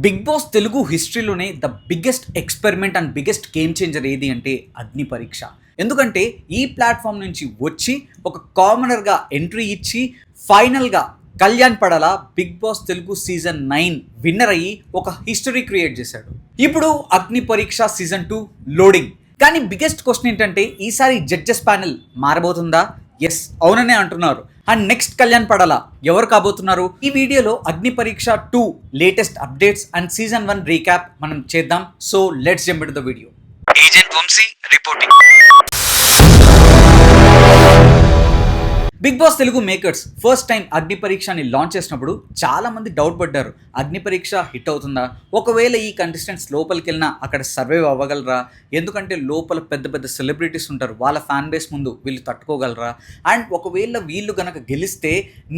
Big boss Telugu హిస్టరీలోనే the biggest experiment and biggest game changer ఏది అంటే అగ్ని పరీక్ష. ఎందుకంటే ఈ ప్లాట్ఫామ్ నుంచి వచ్చి ఒక కామనర్గా ఎంట్రీ ఇచ్చి ఫైనల్గా Kalyan Padala big boss Telugu season 9 winner అయ్యి ఒక హిస్టరీ క్రియేట్ చేశాడు. ఇప్పుడు అగ్ని పరీక్ష సీజన్ 2 లోడింగ్. కానీ బిగ్గెస్ట్ క్వశ్చన్ ఏంటంటే ఈసారి జడ్జెస్ ప్యానెల్ మారబోతుందా? ఎస్, అవుననే అంటున్నారు. అండ్ నెక్స్ట్ కళ్యాణ్ పడాల ఎవరు కాబోతున్నారు? ఈ వీడియోలో Agni Pariksha 2 latest updates and season 1 recap మనం చేద్దాం. So let's jump into the video. Agent Vamshi reporting. Big boss Telugu makers first time Agni పరీక్షని లాంచ్ చేసినప్పుడు చాలా మంది డౌట్ పడ్డారు, అగ్ని పరీక్ష హిట్ అవుతుందా, ఒకవేళ ఈ కంటెస్టెంట్స్ లోపలికి వెళ్ళినా అక్కడ సర్వైవ్ అవ్వగలరా, ఎందుకంటే లోపల పెద్ద పెద్ద సెలబ్రిటీస్ ఉంటారు, వాళ్ళ ఫ్యాన్ బేస్ ముందు వీళ్ళు తట్టుకోగలరా, అండ్ ఒకవేళ వీళ్ళు కనుక గెలిస్తే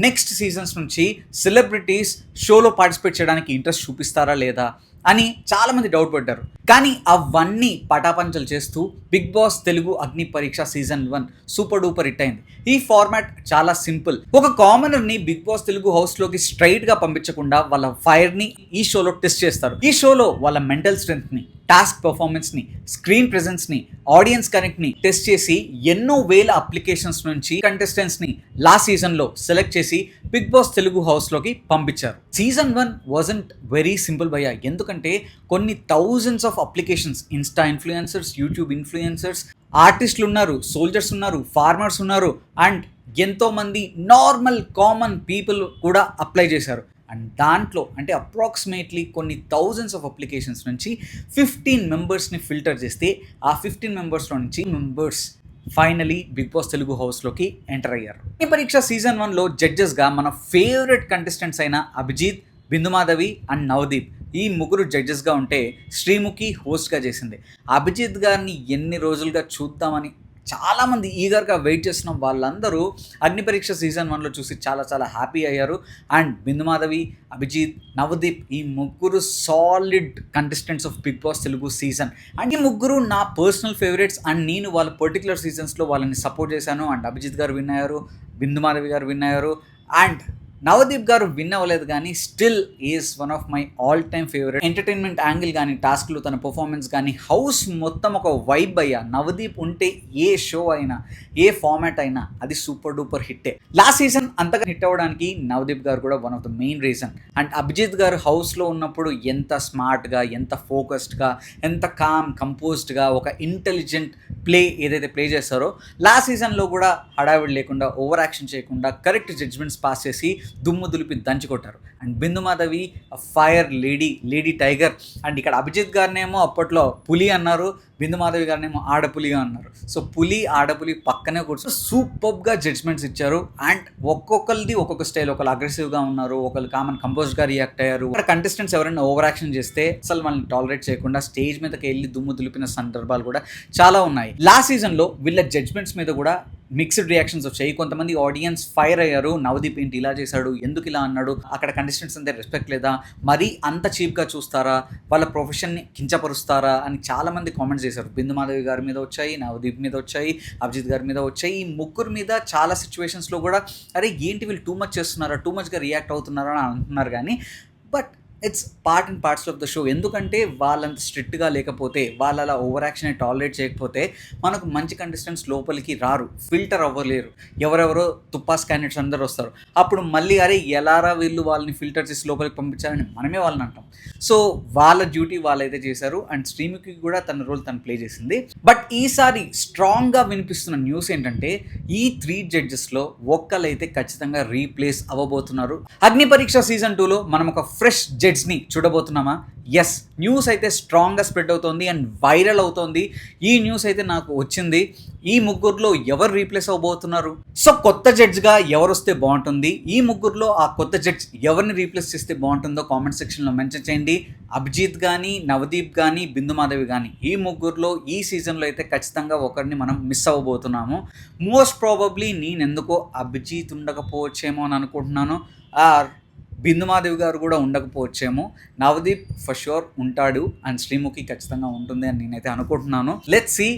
నెక్స్ట్ సీజన్స్ నుంచి సెలబ్రిటీస్ షోలో పార్టిసిపేట్ చేయడానికి ఇంట్రెస్ట్ చూపిస్తారా లేదా అని చాలామంది డౌట్ పడ్డారు. కానీ అవన్నీ పటాపంచలు చేస్తూ బిగ్ బాస్ తెలుగు అగ్ని Pariksha season 1 super duper hit అయింది. ఈ ఫార్మాట్ చాలా సింపుల్. ఒక కామనర్ని బిగ్ బాస్ తెలుగు హౌస్లోకి స్ట్రైట్గా పంపించకుండా వాళ్ళ ఫైర్ని ఈ షోలో టెస్ట్ చేస్తారు. ఈ షోలో వాళ్ళ మెంటల్ స్ట్రెంగ్త్ని, టాస్క్ పర్ఫార్మెన్స్ని, స్క్రీన్ ప్రెజెన్స్ని, ఆడియన్స్ కనెక్ట్ని టెస్ట్ చేసి ఎన్నో వేల అప్లికేషన్స్ నుంచి కంటెస్టెంట్స్ని లాస్ట్ సీజన్లో సెలెక్ట్ చేసి బిగ్ బాస్ తెలుగు హౌస్లోకి పంపించారు. సీజన్ 1 వాజంట్ వెరీ సింపుల్ భయ్యా. ఎందుకంటే కొన్ని thousands of applications, Insta influencers, YouTube influencers, ఆర్టిస్టులు ఉన్నారు, సోల్జర్స్ ఉన్నారు, ఫార్మర్స్ ఉన్నారు, అండ్ ఎంతోమంది నార్మల్ కామన్ పీపుల్ కూడా అప్లై చేశారు. అండ్ దాంట్లో అంటే అప్రాక్సిమేట్లీ కొన్ని థౌజండ్స్ ఆఫ్ అప్లికేషన్స్ నుంచి 15 మెంబర్స్ని ఫిల్టర్ చేస్తే ఆ 15 మెంబర్స్లో నుంచి members finally big boss Telugu హౌస్లోకి ఎంటర్ అయ్యారు. ఈ పరీక్ష సీజన్ 1లో జడ్జెస్గా మన ఫేవరెట్ కంటెస్టెంట్స్ అయిన అభిజిత్, బిందుమాధవి అండ్ నవదీప్ ఈ ముగ్గురు జడ్జెస్గా ఉంటే శ్రీముఖి హోస్ట్గా చేసింది. అభిజిత్ గారిని ఎన్ని రోజులుగా చూద్దామని చాలామంది ఈగర్గా వెయిట్ చేస్తున్న వాళ్ళందరూ అగ్ని పరీక్ష సీజన్ 1లో చూసి చాలా చాలా హ్యాపీ అయ్యారు. అండ్ బిందుమాధవి, అభిజిత్, నవదీప్ ఈ ముగ్గురు solid contestants of big boss Telugu season. And ఈ ముగ్గురు నా పర్సనల్ ఫేవరెట్స్. అండ్ నేను వాళ్ళ పర్టికులర్ సీజన్స్లో వాళ్ళని సపోర్ట్ చేశాను. అండ్ అభిజిత్ గారు విన్ అయ్యారు, బిందుమాధవి గారు విన్ అయ్యారు, అండ్ నవదీప్ గారు విన్ అవ్వలేదు. కానీ still is one of my all time favourite. Entertainment angle కానీ, టాస్క్లు, తన పర్ఫార్మెన్స్ కానీ, హౌస్ మొత్తం ఒక వైబ్ అయ్యా. నవదీప్ ఉంటే ఏ షో అయినా, ఏ ఫార్మాట్ అయినా అది సూపర్ డూపర్ హిట్టే. లాస్ట్ సీజన్ అంతగా హిట్ అవ్వడానికి నవదీప్ గారు కూడా one of the main reason. And Abhijeet garu హౌస్లో ఉన్నప్పుడు ఎంత స్మార్ట్గా, ఎంత ఫోకస్డ్గా, ఎంత కామ్ కంపోజ్డ్గా ఒక ఇంటెలిజెంట్ ప్లే ఏదైతే ప్లే చేస్తారో లాస్ట్ సీజన్లో కూడా హడావిడి లేకుండా, ఓవర్ యాక్షన్ చేయకుండా కరెక్ట్ జడ్జ్మెంట్స్ పాస్ చేసి దుమ్ము దులిపి దంచి కొట్టారు. And Bindu Madhavi fire lady tiger. And ఇక్కడ అభిజిత్ గారినేమో అప్పట్లో పులి అన్నారు, బిందుమాధవి గారినేమో ఆడపులిగా అన్నారు. సో పులి ఆడపులి పక్కనే కూర్చొని సూపర్గా జడ్జ్మెంట్స్ ఇచ్చారు. అండ్ ఒక్కొక్కరిది ఒక్కొక్క స్టైల్. ఒకళ్ళు అగ్రెసివ్గా ఉన్నారు, ఒకళ్ళు కామన్ కంపోజ్డ్గా రియాక్ట్ అయ్యారు. ఇక్కడ కంటెస్టెంట్స్ ఎవరైనా ఓవర్ యాక్షన్ చేస్తే అసలు వాళ్ళని టాలరేట్ చేయకుండా స్టేజ్ మీదకి వెళ్ళి దుమ్ము దులిపిన సందర్భాలు కూడా చాలా ఉన్నాయి. లాస్ట్ సీజన్లో వీళ్ళ జడ్జ్మెంట్స్ మీద కూడా మిక్స్డ్ రియాక్షన్స్ వచ్చాయి. కొంతమంది ఆడియన్స్ ఫైర్ అయ్యారు, నవదీప్ ఏంటి ఇలా చేశాడు, ఎందుకు ఇలా అన్నాడు, అక్కడ కంటెస్టెంట్స్ అంతే రెస్పెక్ట్ లేదా, మరీ అంత చీప్గా చూస్తారా, వాళ్ళ ప్రొఫెషన్ని కించపరుస్తారా అని చాలామంది కామెంట్స్ చేశారు. బిందుమాధవి గారి మీద వచ్చాయి, నవదీప్ మీద వచ్చాయి, అభిజిత్ గారి మీద వచ్చాయి. ఈ ముగ్గురు మీద చాలా సిచ్యువేషన్స్లో కూడా అరే ఏంటి వీళ్ళు టూ మచ్ చేస్తున్నారా, టూ మచ్గా రియాక్ట్ అవుతున్నారా అని అంటున్నారు. కానీ but it's part and parts of the show. ఎందుకంటే వాళ్ళంత స్ట్రిక్ట్గా లేకపోతే, వాళ్ళ అలా ఓవర్ యాక్షన్ టాలరేట్ చేయకపోతే మనకు మంచి కంటెస్టెంట్స్ లోపలికి రారు, ఫిల్టర్ అవ్వలేరు. ఎవరెవరో తుప్పాస్ క్యాండిడేట్స్ అందరూ వస్తారు. అప్పుడు మళ్ళీ అరే ఎలారా వీళ్ళు వాళ్ళని ఫిల్టర్ చేసి లోపలికి పంపించాలని మనమే వాళ్ళని అంటాం. సో వాళ్ళ డ్యూటీ వాళ్ళైతే చేశారు. అండ్ శ్రీముఖి కూడా తన రోల్ తను ప్లే చేసింది. బట్ ఈసారి స్ట్రాంగ్గా వినిపిస్తున్న న్యూస్ ఏంటంటే ఈ 3 జడ్జెస్లో ఒక్కరైతే ఖచ్చితంగా రీప్లేస్ అవ్వబోతున్నారు. అగ్ని పరీక్ష సీజన్ 2లో మనం ఒక ఫ్రెష్ జడ్జ్ని చూడబోతున్నామా? ఎస్, న్యూస్ అయితే స్ట్రాంగ్గా స్ప్రెడ్ అవుతోంది అండ్ వైరల్ అవుతోంది. ఈ న్యూస్ అయితే నాకు వచ్చింది. ఈ ముగ్గురులో ఎవరు రీప్లేస్ అవ్వబోతున్నారు? సో కొత్త జడ్జ్గా ఎవరు వస్తే బాగుంటుంది, ఈ ముగ్గురులో ఆ కొత్త జడ్జ్ ఎవరిని రీప్లేస్ చేస్తే బాగుంటుందో కామెంట్ సెక్షన్లో మెన్షన్ చేయండి. అభిజిత్ కానీ, నవదీప్ కానీ, బిందుమాధవి కానీ ఈ ముగ్గురులో ఈ సీజన్లో అయితే ఖచ్చితంగా ఒకరిని మనం మిస్ అవ్వబోతున్నాము. మోస్ట్ ప్రాబబ్లీ నేను ఎందుకో అభిజిత్ ఉండకపోవచ్చేమో అని అనుకుంటున్నాను, ఆర్ బిందుమాధవి గారు కూడా ఉండకపోవచ్చేమో. నవదీప్ ఫర్ షూర్ ఉంటాడు అండ్ శ్రీముఖి ఖచ్చితంగా ఉంటుంది అని నేనైతే అనుకుంటున్నాను. Let's see.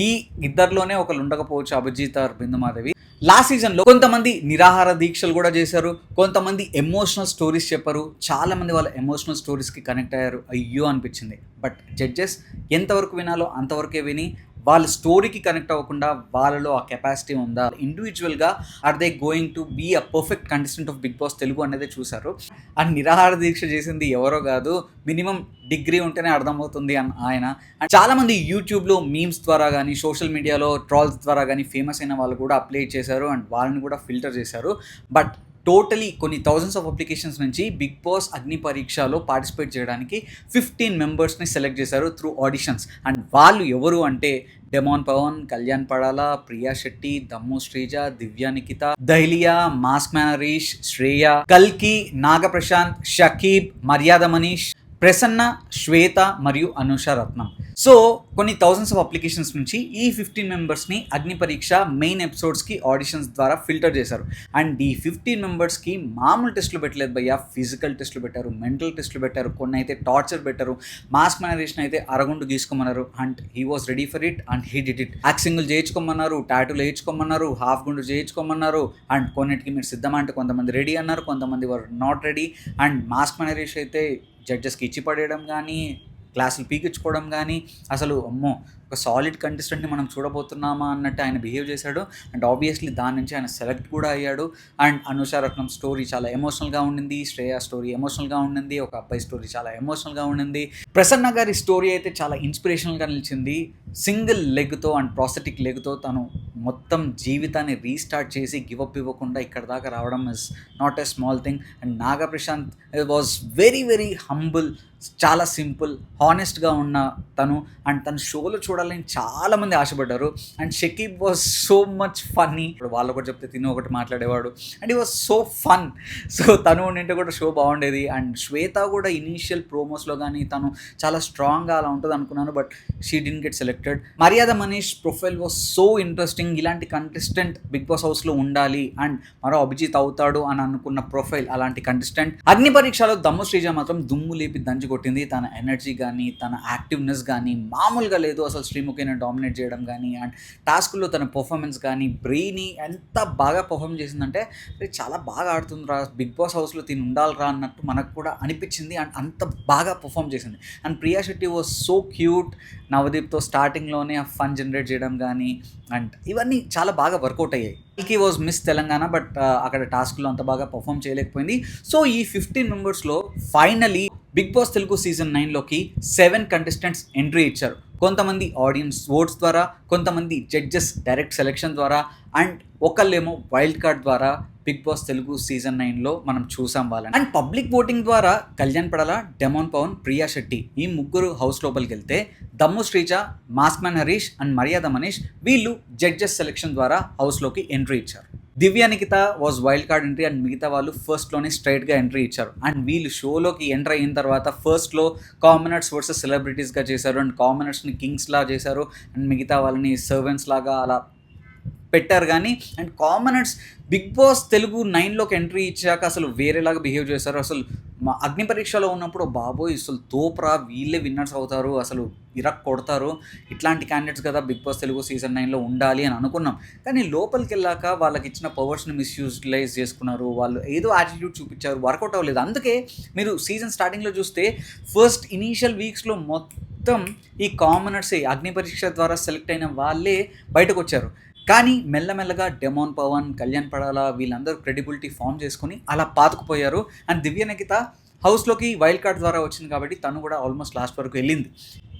ఈ ఇద్దరిలోనే ఒకరు ఉండకపోవచ్చు, అభిజిత్ ఆర్ బిందుమాధవి. లాస్ట్ సీజన్లో కొంతమంది నిరాహార దీక్షలు కూడా చేశారు, కొంతమంది ఎమోషనల్ స్టోరీస్ చెప్పారు, చాలామంది వాళ్ళ ఎమోషనల్ స్టోరీస్కి కనెక్ట్ అయ్యారు. అయ్యో అనిపించింది. బట్ జడ్జెస్ ఎంతవరకు వినాలో అంతవరకే విని వాళ్ళ స్టోరీకి కనెక్ట్ అవ్వకుండా వాళ్ళలో ఆ కెపాసిటీ ఉందా, ఇండివిజువల్గా are they going to be a perfect contestant of big boss Telugu అనేది చూశారు. ఆ నిరాహార దీక్ష చేసింది ఎవరో కాదు, మినిమం డిగ్రీ ఉంటేనే అర్థమవుతుంది ఆయన. అండ్ చాలామంది యూట్యూబ్లో మీమ్స్ ద్వారా కానీ సోషల్ మీడియాలో ట్రాల్స్ ద్వారా కానీ ఫేమస్ అయిన వాళ్ళు కూడా అప్లై చేశారు అండ్ వాళ్ళని కూడా ఫిల్టర్ చేశారు. బట్ టోటలీ కొన్ని థౌజండ్స్ ఆఫ్ అప్లికేషన్స్ నుంచి బిగ్ బాస్ అగ్ని పరీక్షలో పార్టిసిపేట్ చేయడానికి 15 మెంబర్స్ని సెలెక్ట్ చేశారు త్రూ ఆడిషన్స్. అండ్ వాళ్ళు ఎవరు అంటే డెమాన్ పవన్, కళ్యాణ్ పడాల, ప్రియా శెట్టి, దమ్ము శ్రీజ, దివ్య నిఖిత, దహ్లియా, మాస్క్ మ్యాన్ హరీష్, శ్రేయ, కల్కి, నాగప్రశాంత్, షకీబ్, మర్యాద మనీష్, ప్రసన్న, శ్వేత మరియు అనుష రత్నం. సో కొన్ని థౌజండ్స్ ఆఫ్ అప్లికేషన్స్ నుంచి ఈ 15 మెంబర్స్ని అగ్ని పరీక్ష మెయిన్ ఎపిసోడ్స్కి ఆడిషన్స్ ద్వారా ఫిల్టర్ చేశారు. అండ్ ఈ 15 మెంబర్స్కి మామూలు టెస్టులు పెట్టలేదు భయ్య, ఫిజికల్ టెస్టులు పెట్టారు, మెంటల్ టెస్టులు పెట్టారు, కొన్ని అయితే టార్చర్ పెట్టారు. మాస్క్ మేనరేషన్ అయితే అరగుండు గీసుకోమన్నారు and he was ready for it and he did it. యాక్సింగ్లు చేయించుకోమన్నారు, టాటూలు వేయించుకోమన్నారు, హాఫ్ గుండు చేయించుకోమన్నారు. అండ్ కొన్నిటికి మీరు సిద్ధమా అంటే కొంతమంది రెడీ అన్నారు, కొంతమంది were not ready. And mask మేనరేషన్ అయితే జడ్జెస్కి ఇచ్చి పడేయడం కానీ, క్లాసులు పీకించుకోవడం కానీ, అసలు అమ్మో ఒక సాలిడ్ కంటెస్టెంట్ని మనం చూడబోతున్నామా అన్నట్టు ఆయన బిహేవ్ చేశాడు. అండ్ ఆబ్వియస్లీ దాని నుంచి ఆయన సెలెక్ట్ కూడా అయ్యాడు. అండ్ అనుష రత్నం స్టోరీ చాలా ఎమోషనల్గా ఉండింది, శ్రేయ స్టోరీ ఎమోషనల్గా ఉండింది, ఒక అబ్బాయి స్టోరీ చాలా ఎమోషనల్గా ఉండింది, ప్రసన్న గారి స్టోరీ అయితే చాలా ఇన్స్పిరేషనల్గా నిలిచింది. సింగిల్ లెగ్తో అండ్ ప్రాస్థెటిక్ లెగ్తో తను మొత్తం జీవితాన్ని రీస్టార్ట్ చేసి గివప్ ఇవ్వకుండా ఇక్కడ దాకా రావడం is not a small thing. And Naga Prashanth was very very humble, చాలా సింపుల్, హానెస్ట్గా ఉన్న తను. అండ్ తన షోలో చూడాలని చాలామంది ఆశపడ్డారు. And Shakeeb was so much funny. ఇప్పుడు వాళ్ళు ఒకటి చెప్తే తిని ఒకటి మాట్లాడేవాడు అండ్ ఈ వాజ్ సో ఫన్. సో తను ఉండింటే కూడా షో బాగుండేది. అండ్ శ్వేత కూడా ఇనీషియల్ ప్రోమోస్లో కానీ తను చాలా స్ట్రాంగ్గా అలా ఉంటుంది అనుకున్నాను, but she didn't get selected. Maryada Manish profile was so interesting. ఇలాంటి కంటెస్టెంట్ బిగ్ బాస్ హౌస్లో ఉండాలి అండ్ మరో అభిజిత్ అవుతాడు అని అనుకున్న ప్రొఫైల్ అలాంటి కంటెస్టెంట్. అగ్ని పరీక్షలో దమ్ము శ్రీజ మాత్రం దుమ్ము లేపి దంచి కొట్టింది. తన ఎనర్జీ కానీ తన యాక్టివ్నెస్ కానీ మామూలుగా లేదు. అసలు శ్రీముఖిని డామినేట్ చేయడం కానీ అండ్ టాస్క్లో తన పర్ఫార్మెన్స్ కానీ, బ్రెయినీ ఎంత బాగా పర్ఫార్మ్ చేసిందంటే చాలా బాగా ఆడుతుంది రా, బిగ్ బాస్ హౌస్లో తిని ఉండాలిరా అన్నట్టు మనకు కూడా అనిపించింది. అండ్ అంత బాగా పర్ఫామ్ చేసింది. And Priya Shetty was so cute. నవదీప్తో స్టార్టింగ్లోనే ఆ ఫన్ జనరేట్ చేయడం కానీ అండ్ ఇవన్నీ చాలా బాగా వర్కౌట్ అయ్యాయి. కల్కి వాజ్ మిస్ తెలంగాణ, బట్ అక్కడ టాస్క్లో అంత బాగా పర్ఫామ్ చేయలేకపోయింది. సో ఈ 15 మెంబర్స్లో finally big boss Telugu season 9లోకి 7 కంటెస్టెంట్స్ ఎంట్రీ ఇచ్చారు. కొంతమంది ఆడియన్స్ ఓట్స్ ద్వారా, కొంతమంది జడ్జెస్ డైరెక్ట్ సెలెక్షన్ ద్వారా అండ్ ఒకళ్ళేమో వైల్డ్ కార్డ్ ద్వారా బిగ్ బాస్ తెలుగు సీజన్ 9లో మనం చూసాం వాళ్ళని. అండ్ పబ్లిక్ ఓటింగ్ ద్వారా కళ్యాణ్ పడాల, డెమాన్ పవన్, ప్రియా శెట్టి ఈ ముగ్గురు హౌస్ లోపలికి వెళ్తే Dammu Sreeja, mask man Harish and Maryada Manish వీళ్ళు జడ్జెస్ సెలెక్షన్ ద్వారా హౌస్లోకి ఎంట్రీ ఇచ్చారు. Divya Nikhita was wild card entry and మిగతా వాళ్ళు ఫస్ట్లోనే స్ట్రైట్గా ఎంట్రీ ఇచ్చారు. అండ్ వీళ్ళు షోలోకి ఎంటర్ అయిన తర్వాత ఫస్ట్లో కామనర్స్ వర్సెస్ సెలబ్రిటీస్గా చేశారు అండ్ కామనర్స్ని కింగ్స్లా చేశారు అండ్ మిగతా వాళ్ళని సర్వెంట్స్ లాగా అలా పెట్టారు. కానీ and commoners big boss Telugu 9లోకి ఎంట్రీ ఇచ్చాక అసలు వేరేలాగా బిహేవ్ చేశారు. అసలు మా అగ్ని పరీక్షలో ఉన్నప్పుడు బాబోయ్ అసలు తోపురా, వీళ్ళే విన్నర్స్ అవుతారు, అసలు ఇరక్ కొడతారు, ఇట్లాంటి క్యాండిడేట్స్ కదా బిగ్ బాస్ తెలుగు సీజన్ 9లో ఉండాలి అని అనుకున్నాం. కానీ లోపలికి వెళ్ళాక వాళ్ళకి ఇచ్చిన పవర్స్ని మిస్యూటిలైజ్ చేసుకున్నారు, వాళ్ళు ఏదో యాటిట్యూడ్ చూపించారు, వర్కౌట్ అవ్వలేదు. అందుకే మీరు సీజన్ స్టార్టింగ్లో చూస్తే ఫస్ట్ ఇనీషియల్ వీక్స్లో మొత్తం ఈ కామనర్సే అగ్ని పరీక్ష ద్వారా సెలెక్ట్ అయిన వాళ్ళే బయటకు వచ్చారు. కానీ మెల్లమెల్లగా డెమాన్ పవన్, కళ్యాణ్ పడాల వీళ్ళందరూ క్రెడిబిలిటీ ఫామ్ చేసుకుని అలా పాతుకుపోయారు. అండ్ దివ్య నిఖిత హౌస్లోకి వైల్డ్ కార్డ్ ద్వారా వచ్చింది కాబట్టి తను కూడా ఆల్మోస్ట్ లాస్ట్ వరకు వెళ్ళింది.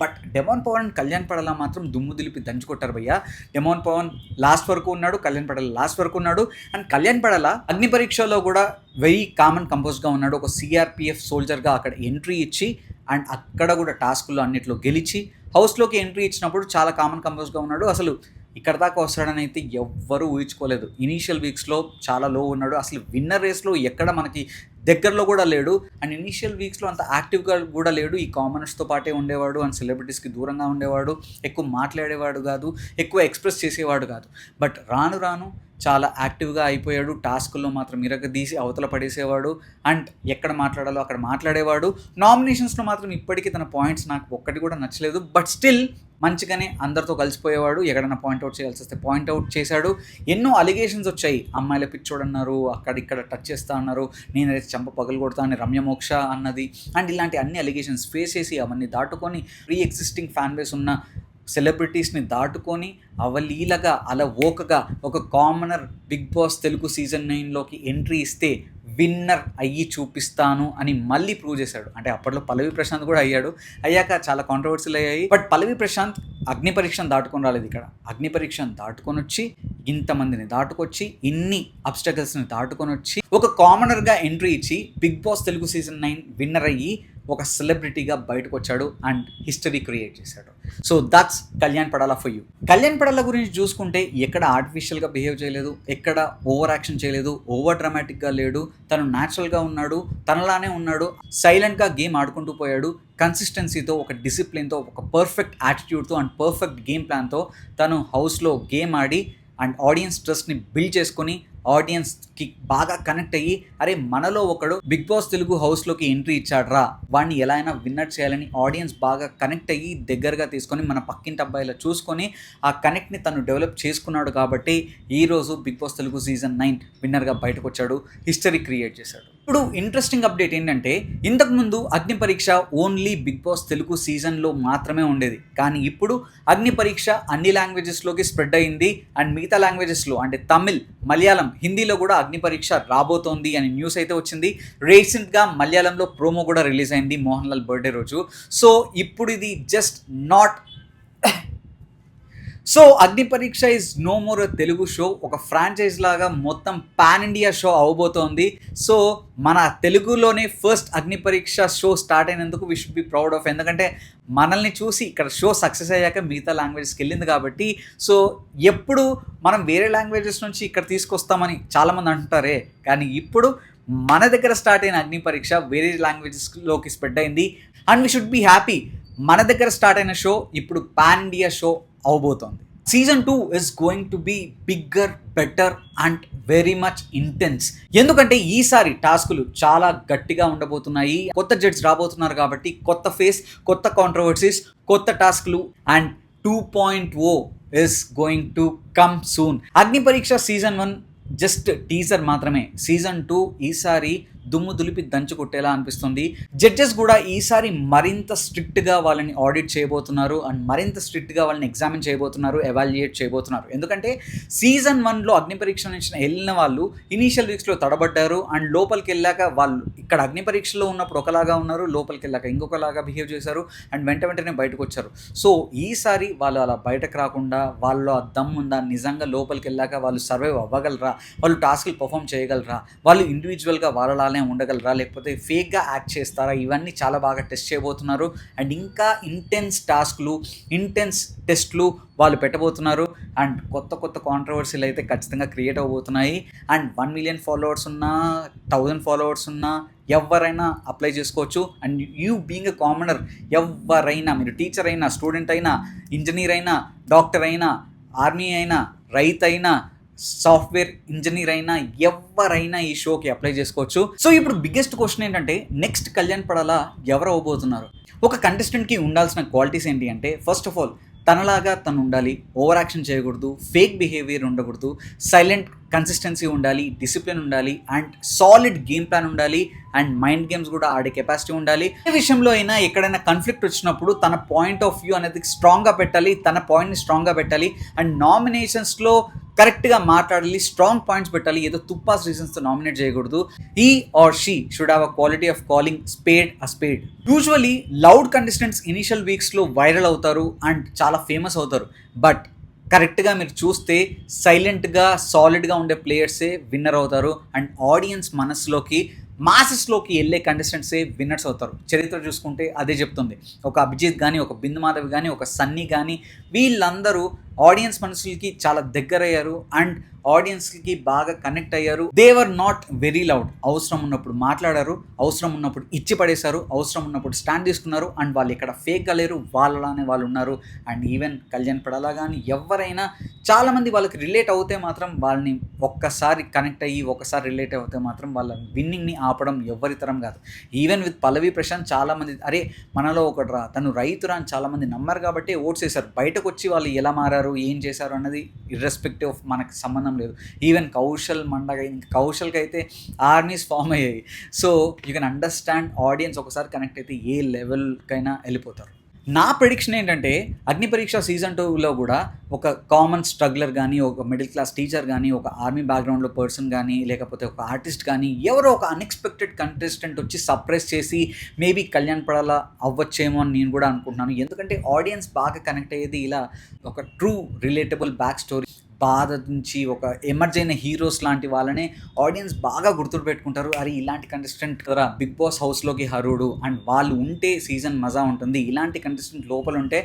బట్ డెమాన్ పవన్, కళ్యాణ్ పడాల మాత్రం దుమ్ము దులిపి దంచుకొట్టారు భయ్య. డెమాన్ పవన్ లాస్ట్ వరకు ఉన్నాడు, కళ్యాణ్ పడాల లాస్ట్ వరకు ఉన్నాడు. అండ్ కళ్యాణ్ పడాల అగ్ని పరీక్షలో కూడా వెరీ కామన్ కంపోజ్గా ఉన్నాడు. ఒక సిఆర్పిఎఫ్ సోల్జర్గా అక్కడ ఎంట్రీ ఇచ్చి అండ్ అక్కడ కూడా టాస్కుల్లో అన్నిట్లో గెలిచి హౌస్లోకి ఎంట్రీ ఇచ్చినప్పుడు చాలా కామన్ కంపోజ్గా ఉన్నాడు. అసలు ఇక్కడ దాకా వస్తాడని అయితే ఎవ్వరూ ఊహించుకోలేదు. ఇనీషియల్ వీక్స్లో చాలా లో ఉన్నాడు. అసలు విన్నర్ రేస్లో ఎక్కడ మనకి దగ్గరలో కూడా లేడు. అండ్ ఇనీషియల్ వీక్స్లో అంత యాక్టివ్గా కూడా లేడు. ఈ కామనర్స్తో పాటే ఉండేవాడు అండ్ సెలబ్రిటీస్కి దూరంగా ఉండేవాడు, ఎక్కువ మాట్లాడేవాడు కాదు, ఎక్కువ ఎక్స్ప్రెస్ చేసేవాడు కాదు. బట్ రాను రాను చాలా యాక్టివ్గా అయిపోయాడు. టాస్కుల్లో మాత్రం ఇరగదీసి అవతల పడేసేవాడు అండ్ ఎక్కడ మాట్లాడాలో అక్కడ మాట్లాడేవాడు. నామినేషన్స్లో మాత్రం ఇప్పటికీ తన పాయింట్స్ నాకు ఒక్కటి కూడా నచ్చలేదు. బట్ స్టిల్ మంచిగానే అందరితో కలిసిపోయేవాడు, ఎక్కడైనా పాయింట్అవుట్ చేయాల్సి వస్తే పాయింట్అవుట్ చేశాడు. ఎన్నో అలిగేషన్స్ వచ్చాయి, అమ్మాయిల పిచ్చోడు అన్నారు, అక్కడిక్కడ టచ్ చేస్తా అన్నారు, నేనైతే చంప పగలు కొడతా అని రమ్యమోక్ష అన్నది. అండ్ ఇలాంటి అన్ని అలిగేషన్స్ ఫేస్ చేసి అవన్నీ దాటుకొని ప్రీ ఎగ్జిస్టింగ్ ఫ్యాన్ బేస్ ఉన్న సెలబ్రిటీస్ని దాటుకొని అవలీలగా అలవోకగా ఒక commoner big boss Telugu season 9లోకి ఎంట్రీ ఇస్తే విన్నర్ అయ్యి చూపిస్తాను అని మళ్ళీ ప్రూవ్ చేశాడు. అంటే అప్పట్లో పల్లవి ప్రశాంత్ కూడా అయ్యాక చాలా కాంట్రవర్సీలు అయ్యాయి. బట్ పల్లవి ప్రశాంత్ అగ్ని పరీక్షను దాటుకొని రాలేదు. ఇక్కడ అగ్ని పరీక్షను దాటుకొని వచ్చి ఇంతమందిని దాటుకొచ్చి ఇన్ని అబ్స్టకల్స్ని దాటుకొని వచ్చి ఒక కామనర్గా ఎంట్రీ ఇచ్చి big boss Telugu season 9 winner అయ్యి ఒక సెలబ్రిటీగా బయటకు వచ్చాడు అండ్ హిస్టరీ క్రియేట్ చేశాడు. So that's Kalyan Padala for you. Kalyan పడాలా గురించి చూసుకుంటే ఎక్కడ ఆర్టిఫిషియల్గా బిహేవ్ చేయలేదు, ఎక్కడ ఓవర్ యాక్షన్ చేయలేదు, ఓవర్ డ్రామాటిక్గా లేడు, తను న్యాచురల్గా ఉన్నాడు, తనలానే ఉన్నాడు, సైలెంట్గా గేమ్ ఆడుకుంటూ పోయాడు. కన్సిస్టెన్సీతో, ఒక డిసిప్లిన్తో, ఒక పర్ఫెక్ట్ యాటిట్యూడ్తో అండ్ పర్ఫెక్ట్ గేమ్ ప్లాన్తో తను హౌస్లో గేమ్ ఆడి అండ్ ఆడియన్స్ ట్రస్ట్ని బిల్డ్ చేసుకొని ఆడియన్స్కి బాగా కనెక్ట్ అయ్యి, అరే మనలో ఒకడు బిగ్ బాస్ తెలుగు హౌస్లోకి ఎంట్రీ ఇచ్చాడ్రా, వాడిని ఎలా అయినా విన్నర్ చేయాలని ఆడియన్స్ బాగా కనెక్ట్ అయ్యి దగ్గరగా తీసుకొని మన పక్కింటి అబ్బాయిలా చూసుకొని ఆ కనెక్ట్ని తను డెవలప్ చేసుకున్నాడు. కాబట్టి ఈరోజు బిగ్ బాస్ తెలుగు సీజన్ 9 విన్నర్గా బయటకు వచ్చాడు, హిస్టరీ క్రియేట్ చేశాడు. ఇప్పుడు ఇంట్రెస్టింగ్ అప్డేట్ ఏంటంటే, ఇంతకుముందు అగ్ని పరీక్ష ఓన్లీ బిగ్ బాస్ తెలుగు సీజన్లో మాత్రమే ఉండేది. కానీ ఇప్పుడు అగ్ని పరీక్ష అన్ని లాంగ్వేజెస్లోకి స్ప్రెడ్ అయింది అండ్ మిగతా లాంగ్వేజెస్లో అంటే తమిళ్, మలయాళం, హిందీలో కూడా అగ్ని పరీక్ష రాబోతోంది అని న్యూస్ అయితే వచ్చింది. రీసెంట్గా మలయాళంలో ప్రోమో కూడా రిలీజ్ అయింది మోహన్ లాల్ బర్త్డే రోజు. సో ఇప్పుడు ఇది just not so Agni Pariksha is no more Telugu show, ఒక ఫ్రాంచైజ్ లాగా మొత్తం పాన్ ఇండియా షో అవబోతోంది. సో మన తెలుగులోనే first Agni Pariksha show start అయినందుకు we should be proud of. ఎందుకంటే మనల్ని చూసి ఇక్కడ షో సక్సెస్ అయ్యాక మిగతా లాంగ్వేజెస్కి వెళ్ళింది కాబట్టి. సో ఎప్పుడు మనం వేరే లాంగ్వేజెస్ నుంచి ఇక్కడ తీసుకొస్తామని చాలామంది అంటారే, కానీ ఇప్పుడు మన దగ్గర స్టార్ట్ అయిన అగ్ని పరీక్ష వేరే లాంగ్వేజెస్లోకి స్ప్రెడ్ అయింది and we should be happy. మన దగ్గర స్టార్ట్ అయిన షో ఇప్పుడు పాన్ ఇండియా షో అవబోతోంది. Season 2 is going to be bigger, better and very much intense. ఎందుకంటే ఈసారి టాస్కులు చాలా గట్టిగా ఉండబోతున్నాయి. కొత్త జడ్జ్ రాబోతున్నారు కాబట్టి కొత్త ఫేస్, కొత్త కాంట్రవర్సీస్, కొత్త టాస్కులు and 2.0 is going to come soon. అగ్ని పరీక్ష సీజన్ 1 జస్ట్ టీజర్ మాత్రమే. సీజన్ 2 ఈసారి దుమ్ము దులిపి దంచు కొట్టేలా అనిపిస్తుంది. జడ్జెస్ కూడా ఈసారి మరింత స్ట్రిక్ట్గా వాళ్ళని ఆడిట్ చేయబోతున్నారు అండ్ మరింత స్ట్రిక్ట్గా వాళ్ళని ఎగ్జామిన్ చేయబోతున్నారు, ఎవాల్యుయేట్ చేయబోతున్నారు. ఎందుకంటే సీజన్ 1లో అగ్ని పరీక్ష నుంచి వెళ్ళిన వాళ్ళు ఇనీషియల్ వీక్స్లో తడబడ్డారు అండ్ లోపలికి వెళ్ళాక వాళ్ళు ఇక్కడ అగ్ని పరీక్షలో ఉన్నప్పుడు ఒకలాగా ఉన్నారు, లోపలికి వెళ్ళాక ఇంకొకలాగా బిహేవ్ చేశారు అండ్ వెంటనే బయటకు వచ్చారు. సో ఈసారి వాళ్ళు అలా బయటకు రాకుండా వాళ్ళు ఆ దమ్ ఉందా, నిజంగా లోపలికి వెళ్ళాక వాళ్ళు సర్వైవ్ అవ్వగలరా, వాళ్ళు టాస్క్లు పర్ఫామ్ చేయగలరా, వాళ్ళు ఇండివిజువల్గా వాళ్ళలానే ఉండగలరా, లేకపోతే ఫేక్గా యాక్ట్ చేస్తారా, ఇవన్నీ చాలా బాగా టెస్ట్ చేయబోతున్నారు. అండ్ ఇంకా ఇంటెన్స్ టాస్క్లు, ఇంటెన్స్ టెస్ట్లు వాళ్ళు పెట్టబోతున్నారు అండ్ కొత్త కాంట్రవర్సీలు అయితే ఖచ్చితంగా క్రియేట్ అవ్వబోతున్నాయి. అండ్ 1 million ఫాలోవర్స్ ఉన్నా, 1000 ఫాలోవర్స్ ఉన్నా ఎవరైనా అప్లై చేసుకోవచ్చు. And you being a commoner, ఎవరైనా, మీరు టీచర్ అయినా, స్టూడెంట్ అయినా, ఇంజనీర్ అయినా, డాక్టర్ అయినా, ఆర్మీ అయినా, రైతు అయినా, సాఫ్ట్వేర్ ఇంజనీర్ అయినా, ఎవరైనా ఈ షోకి అప్లై చేసుకోవచ్చు. సో ఇప్పుడు బిగ్గెస్ట్ క్వశ్చన్ ఏంటంటే, నెక్స్ట్ కళ్యాణ్ పడాలా ఎవరు అవ్వబోతున్నారు? ఒక కంటెస్టెంట్కి ఉండాల్సిన క్వాలిటీస్ ఏంటి అంటే, ఫస్ట్ ఆఫ్ ఆల్ తనలాగా తను ఉండాలి, ఓవర్ యాక్షన్ చేయకూడదు, ఫేక్ బిహేవియర్ ఉండకూడదు, సైలెంట్ కన్సిస్టెన్సీ ఉండాలి, డిసిప్లిన్ ఉండాలి అండ్ సాలిడ్ గేమ్ ప్లాన్ ఉండాలి అండ్ మైండ్ గేమ్స్ కూడా ఆడే కెపాసిటీ ఉండాలి. ఏ విషయంలో అయినా ఎక్కడైనా కాన్ఫ్లిక్ట్ వచ్చినప్పుడు తన పాయింట్ ఆఫ్ వ్యూ అనేది స్ట్రాంగ్గా పెట్టాలి, తన పాయింట్ని స్ట్రాంగ్గా పెట్టాలి అండ్ నామినేషన్స్లో కరెక్ట్గా మాట్లాడాలి, స్ట్రాంగ్ పాయింట్స్ పెట్టాలి, ఏదో తుప్పాస్ రీజన్స్తో నామినేట్ చేయకూడదు. He or she should have a quality of calling spade a spade. Usually loud contestants initial వీక్స్లో వైరల్ అవుతారు అండ్ చాలా ఫేమస్ అవుతారు. బట్ కరెక్ట్గా మీరు చూస్తే సైలెంట్గా, సాలిడ్గా ఉండే ప్లేయర్సే విన్నర్ అవుతారు అండ్ ఆడియన్స్ మనసులోకి, మాసెస్లోకి వెళ్ళే కంటెస్టెంట్సే విన్నర్స్ అవుతారు. చరిత్ర చూసుకుంటే అదే చెప్తుంది. ఒక అభిజిత్ కానీ, ఒక బిందు మాధవ్ కానీ, ఒక సన్నీ కానీ, వీళ్ళందరూ ఆడియన్స్ మనసులకి చాలా దగ్గరయ్యారు అండ్ ఆడియన్స్కి బాగా కనెక్ట్ అయ్యారు. They were not very loud. అవసరం ఉన్నప్పుడు మాట్లాడారు, అవసరం ఉన్నప్పుడు ఇచ్చి పడేశారు, అవసరం ఉన్నప్పుడు స్టాండ్ తీసుకున్నారు అండ్ వాళ్ళు ఇక్కడ ఫేక్గా లేరు, వాళ్ళలానే వాళ్ళు ఉన్నారు. అండ్ ఈవెన్ కళ్యాణ్ పడాలా కానీ ఎవరైనా చాలామంది వాళ్ళకి రిలేట్ అవుతే మాత్రం వాళ్ళని ఒక్కసారి కనెక్ట్ అయ్యి ఒకసారి రిలేట్ అవుతే మాత్రం వాళ్ళ విన్నింగ్ని ఆపడం ఎవరి తరం కాదు. ఈవెన్ విత్ పల్లవి ప్రశాంత్ చాలామంది అరే మనలో ఒకటి రా తను రైతురా అని చాలామంది నమ్మారు కాబట్టి ఓట్స్ వేశారు. బయటకు వచ్చి వాళ్ళు ఎలా మారారు ఏం చేశారు అన్నది ఇర్రెస్పెక్టివ్ ఆఫ్ మనకు సంబంధం లేదు. ఈవెన్ కౌశల్ మండగా కౌశల్కి అయితే ఆర్మీస్ ఫామ్ అయ్యాయి. So you can understand audience ఒకసారి కనెక్ట్ అయితే ఏ లెవెల్కైనా వెళ్ళిపోతారు. నా ప్రెడిక్షన్ ఏంటంటే అగ్ని పరీక్ష సీజన్ 2లో కూడా ఒక కామన్ స్ట్రగ్లర్ కానీ, ఒక మిడిల్ క్లాస్ టీచర్ కానీ, ఒక ఆర్మీ బ్యాక్గ్రౌండ్లో పర్సన్ కానీ, లేకపోతే ఒక ఆర్టిస్ట్ కానీ ఎవరో ఒక అన్ఎక్స్పెక్టెడ్ కంటెస్టెంట్ వచ్చి సర్ప్రైజ్ చేసి మేబీ కళ్యాణ్ పడాలా అవ్వచ్చేమో అని నేను కూడా అనుకుంటున్నాను. ఎందుకంటే ఆడియన్స్ బాగా కనెక్ట్ అయ్యేది ఇలా ఒక ట్రూ రిలేటబుల్ బ్యాక్ స్టోరీ, బాధ నుంచి ఒక ఎమర్జ్ అయిన హీరోస్ లాంటి వాళ్ళనే ఆడియన్స్ బాగా గుర్తుపెట్టుకుంటారు. అరే ఇలాంటి కంటెస్టెంట్ కదా బిగ్ బాస్ హౌస్లోకి హరుడు అండ్ వాళ్ళు ఉంటే సీజన్ మజా ఉంటుంది. ఇలాంటి కంటెస్టెంట్ లోపల ఉంటే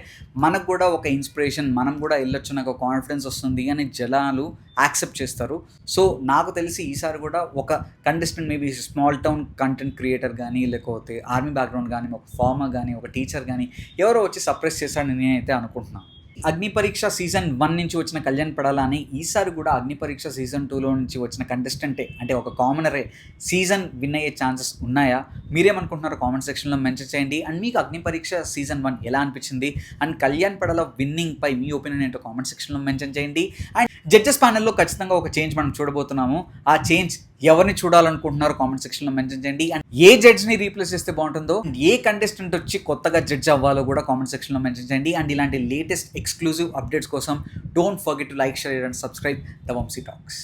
మనకు కూడా ఒక ఇన్స్పిరేషన్, మనం కూడా వెళ్ళొచ్చు నాకు కాన్ఫిడెన్స్ వస్తుంది అని జనాలు యాక్సెప్ట్ చేస్తారు. సో నాకు తెలిసి ఈసారి కూడా ఒక contestant maybe small town content creator కానీ, లేకపోతే ఆర్మీ బ్యాక్గ్రౌండ్ కానీ, ఒక ఫార్మర్ కానీ, ఒక టీచర్ కానీ ఎవరో వచ్చి సర్ప్రైజ్ చేస్తాడని నేనైతే అనుకుంటున్నాను. అగ్ని పరీక్ష సీజన్ 1 నుంచి వచ్చిన కళ్యాణ్ పడాలా అని ఈసారి కూడా అగ్ని పరీక్ష సీజన్ 2లో నుంచి వచ్చిన కంటెస్టెంటే అంటే ఒక కామనరే సీజన్ విన్ అయ్యే ఛాన్సెస్ ఉన్నాయా? మీరేమనుకుంటున్నారో కామెంట్ సెక్షన్లో మెన్షన్ చేయండి. అండ్ మీకు అగ్ని పరీక్ష సీజన్ 1 ఎలా అనిపించింది and Kalyan Padala winnowing pi me opinion ఏంటో కామెంట్ సెక్షన్లో మెన్షన్ చేయండి. అండ్ జడ్జెస్ ప్యానెల్లో ఖచ్చితంగా ఒక చేంజ్ మనం చూడబోతున్నాము. ఆ చేంజ్ ఎవరిని చూడాలనుకుంటున్నారో కామెంట్ సెక్షన్లో మెన్షన్ చేయండి. అండ్ ఏ జడ్జ్ని రీప్లేస్ చేస్తే బాగుంటుందో, ఏ కంటెస్టెంట్ వచ్చి కొత్తగా జడ్జ్ అవ్వాలో కూడా కామెంట్ సెక్షన్లో మెన్షన్ చేయండి. అండ్ ఇలాంటి లేటెస్ట్ ఎక్స్క్లూజివ్ అప్డేట్స్ కోసం don't forget to like, share and subscribe the Vamshi talks.